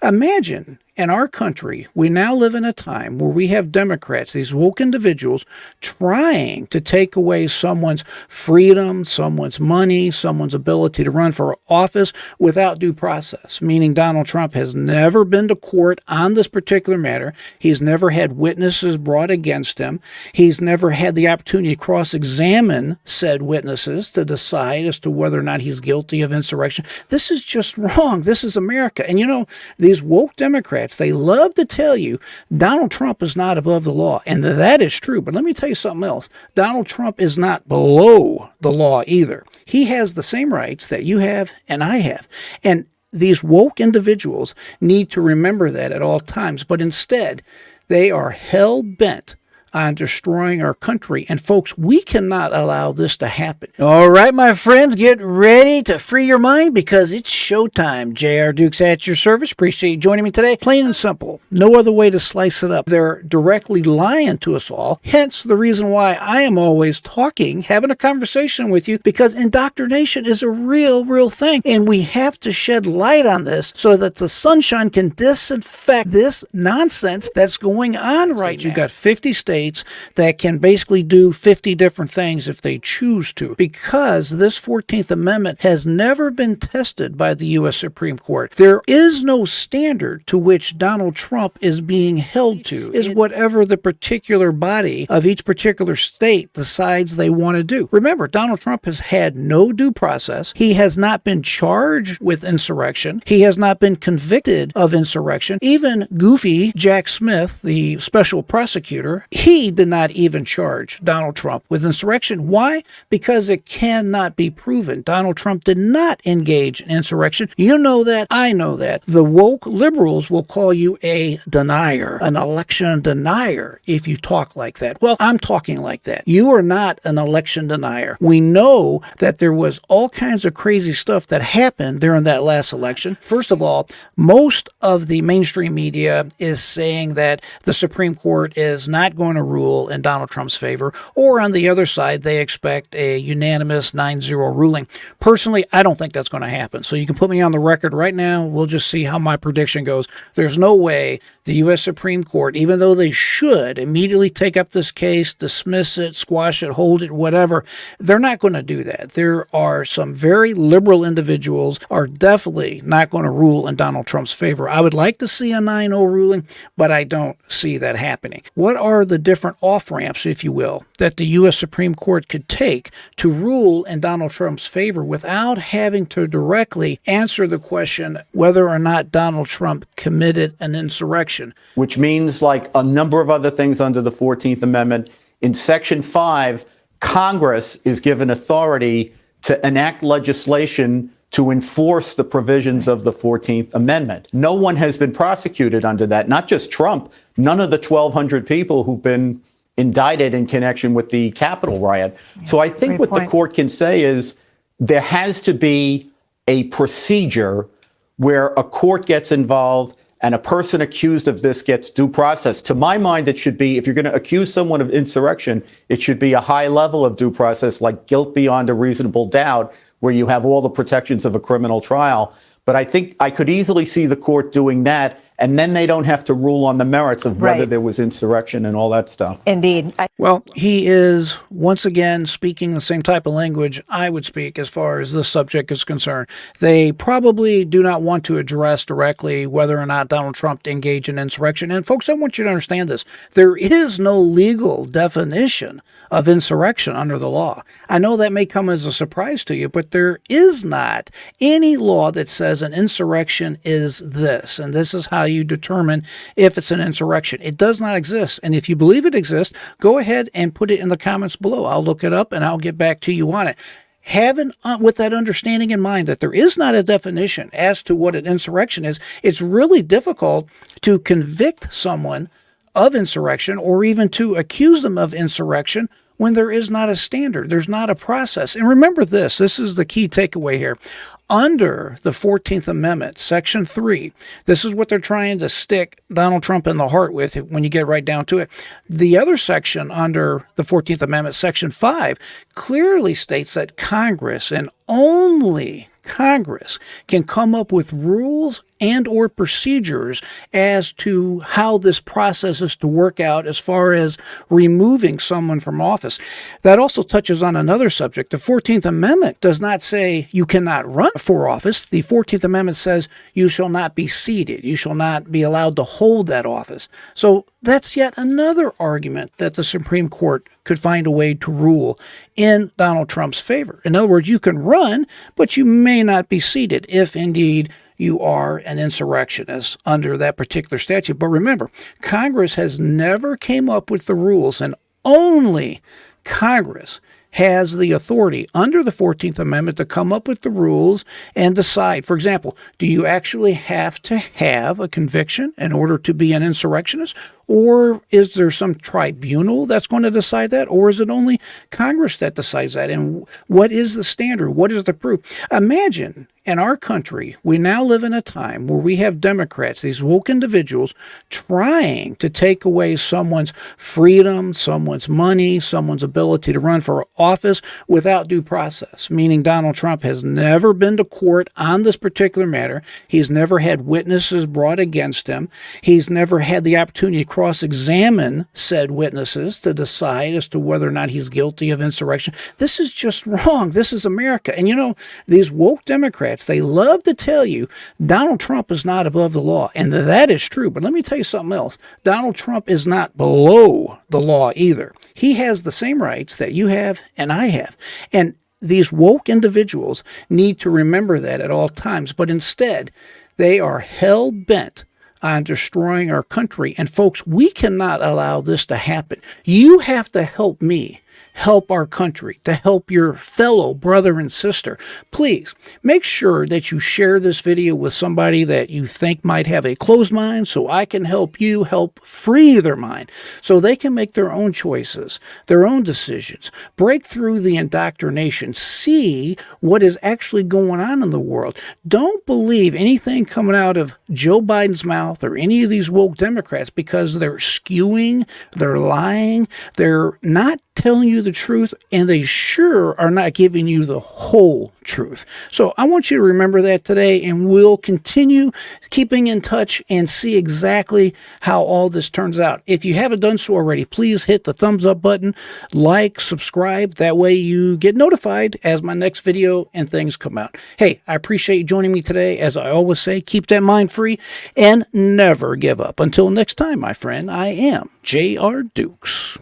Imagine in our country, we now live in a time where we have Democrats, these woke individuals, trying to take away someone's freedom, someone's money, someone's ability to run for office without due process, meaning Donald Trump has never been to court on this particular matter. He's never had witnesses brought against him. He's never had the opportunity to cross-examine said witnesses to decide as to whether or not he's guilty of insurrection. This is just wrong. This is America. And these woke Democrats, they love to tell you Donald Trump is not above the law. And that is true. But let me tell you something else. Donald Trump is not below the law either. He has the same rights that you have and I have. And these woke individuals need to remember that at all times. But instead, they are hell-bent on destroying our country. And folks, we cannot allow this to happen. All right, my friends, get ready to free your mind because it's showtime. J.R. Dukes at your service. Appreciate you joining me today. Plain and simple. No other way to slice it up. They're directly lying to us all. Hence the reason why I am always talking, having a conversation with you, because indoctrination is a real thing. And we have to shed light on this so that the sunshine can disinfect this nonsense that's going on right now. You've got 50 states that can basically do 50 different things if they choose to, because this 14th Amendment has never been tested by the U.S. Supreme Court. There is no standard to which Donald Trump is being held to, is whatever the particular body of each particular state decides they want to do. Remember, Donald Trump has had no due process. He has not been charged with insurrection. He has not been convicted of insurrection. Even goofy Jack Smith, the special prosecutor, he did not even charge Donald Trump with insurrection. Why? Because it cannot be proven. Donald Trump did not engage in insurrection. You know that. I know that. The woke liberals will call you a denier, an election denier, if you talk like that. Well, I'm talking like that. You are not an election denier. We know that there was all kinds of crazy stuff that happened during that last election. First of all, most of the mainstream media is saying that the Supreme Court is not going to rule in Donald Trump's favor, or on the other side, they expect a unanimous 9-0 ruling. Personally, I don't think that's going to happen. So you can put me on the record right now. We'll just see how my prediction goes. There's no way the U.S. Supreme Court, even though they should immediately take up this case, dismiss it, squash it, hold it, whatever, they're not going to do that. There are some very liberal individuals are definitely not going to rule in Donald Trump's favor. I would like to see a 9-0 ruling, but I don't see that happening. What are the different off-ramps, if you will, that the U.S. Supreme Court could take to rule in Donald Trump's favor without having to directly answer the question whether or not Donald Trump committed an insurrection? Which means, like a number of other things under the 14th Amendment, in Section 5, Congress is given authority to enact legislation to enforce the provisions of the 14th Amendment. No one has been prosecuted under that, not just Trump, none of the 1,200 people who've been indicted in connection with the Capitol riot. So I think what the court can say is there has to be a procedure where a court gets involved and a person accused of this gets due process. To my mind, it should be, if you're going to accuse someone of insurrection, it should be a high level of due process, like guilt beyond a reasonable doubt, where you have all the protections of a criminal trial. But I think I could easily see the court doing that, and then they don't have to rule on the merits of whether there was insurrection and all that stuff. Indeed. Well, he is, once again, speaking the same type of language I would speak as far as this subject is concerned. They probably do not want to address directly whether or not Donald Trump engaged in insurrection. And folks, I want you to understand this. There is no legal definition of insurrection under the law. I know that may come as a surprise to you, but there is not any law that says an insurrection is this, and this is how you determine if it's an insurrection. It does not exist. And if you believe it exists, go ahead and put it in the comments below. I'll look it up and I'll get back to you on it. Having with that understanding in mind that there is not a definition as to what an insurrection is, it's really difficult to convict someone of insurrection or even to accuse them of insurrection when there is not a standard. There's not a process. And remember this. This is the key takeaway here. Under the 14th Amendment, Section 3, this is what they're trying to stick Donald Trump in the heart with when you get right down to it. The other section under the 14th Amendment, Section 5, clearly states that Congress and only Congress can come up with rules and or procedures as to how this process is to work out as far as removing someone from office. That also touches on another subject. The 14th Amendment does not say you cannot run for office. The 14th Amendment says you shall not be seated. You shall not be allowed to hold that office. So that's yet another argument that the Supreme Court could find a way to rule in Donald Trump's favor. In other words, you can run, but you may not be seated if indeed you are an insurrectionist under that particular statute. But remember, Congress has never came up with the rules, and only Congress has the authority under the 14th Amendment to come up with the rules and decide. For example, do you actually have to have a conviction in order to be an insurrectionist? Or is there some tribunal that's going to decide that? Or is it only Congress that decides that? And what is the standard? What is the proof? Imagine in our country, we now live in a time where we have Democrats, these woke individuals, trying to take away someone's freedom, someone's money, someone's ability to run for office without due process, meaning Donald Trump has never been to court on this particular matter. He's never had witnesses brought against him. He's never had the opportunity to cross-examine said witnesses to decide as to whether or not he's guilty of insurrection. This is just wrong. This is America. And you know, these woke Democrats, they love to tell you Donald Trump is not above the law. And that is true. But let me tell you something else. Donald Trump is not below the law either. He has the same rights that you have and I have. And these woke individuals need to remember that at all times. But instead, they are hell-bent on destroying our country. And folks, we cannot allow this to happen. You have to help me help our country, to help your fellow brother and sister. Please make sure that you share this video with somebody that you think might have a closed mind, so I can help you help free their mind so they can make their own choices, their own decisions, break through the indoctrination, see what is actually going on in the world. Don't believe anything coming out of Joe Biden's mouth or any of these woke Democrats, because they're skewing, they're lying, they're not telling you the truth, and they sure are not giving you the whole truth. So I want you to remember that today, and we'll continue keeping in touch and see exactly how all this turns out. If you haven't done so already, please hit the thumbs up button, like, subscribe. That way you get notified as my next video and things come out. Hey, I appreciate you joining me today. As I always say, keep that mind free and never give up. Until next time, my friend, I am J.R. Dukes.